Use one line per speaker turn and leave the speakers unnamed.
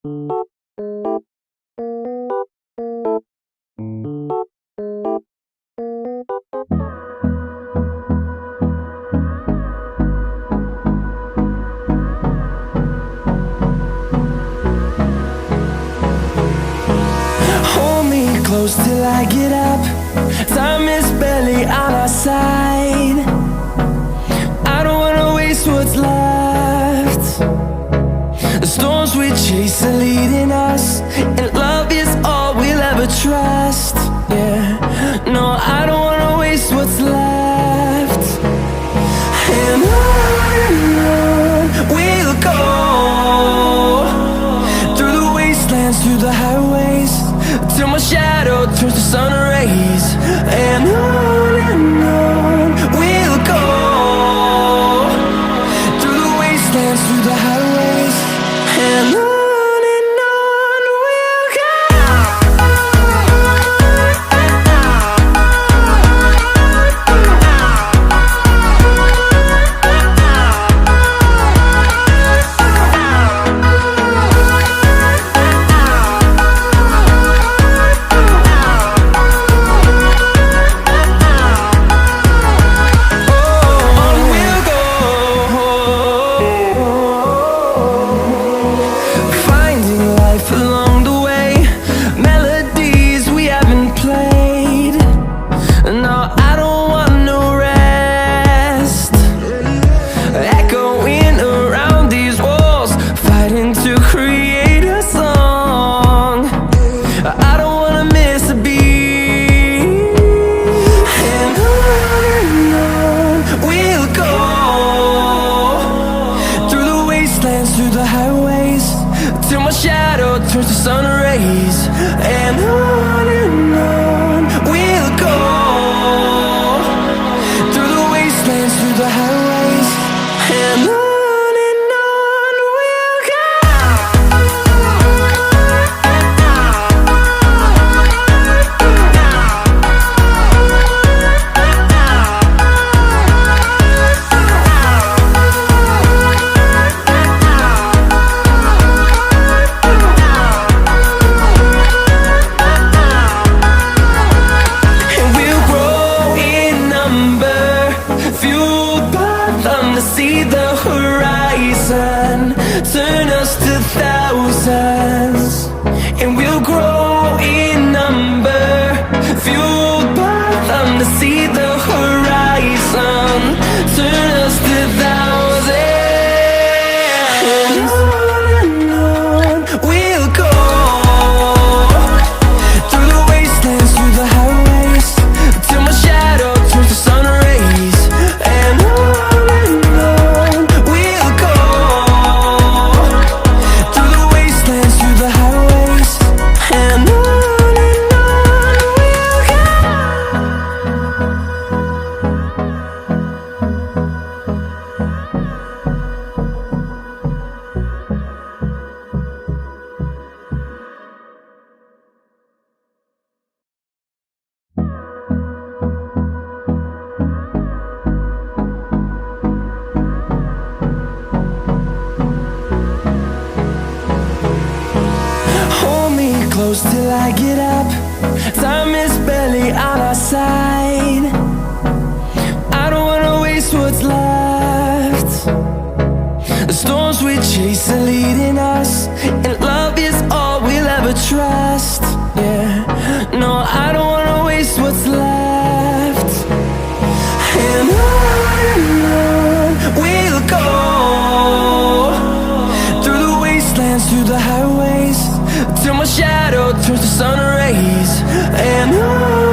Hold me close till I get up. Time is barely on our side. I don't wanna waste what's left. The storms we chase are leading us, and love is all we'll ever trust. Yeah, no, I don't wanna waste what's left. And on we'll go, through the wastelands, through the highways, till my shadow turns to sun rays. And on we'll go, through the wastelands, through the highways, and on we'll go. Through the highways, till my shadow turns to sun rays. And on we'll go, through the wastelands, through the highways, and on we'll go. See the horizon, turn us to thousands, and we'll grow in number, fueled by them. To see the horizon, turn us to thousands, and on we'll go, through the wastelands, through the highways, till my shadow turns to sun rays. And close till I get up. Time is barely on our side. I don't wanna waste what's left. The storms we chase are leading us, and love is all we'll ever trust. Yeah, no, I don't wanna waste what's left. And on we'll go, through the wastelands, through the highways, till my shadow turns to sun rays. And on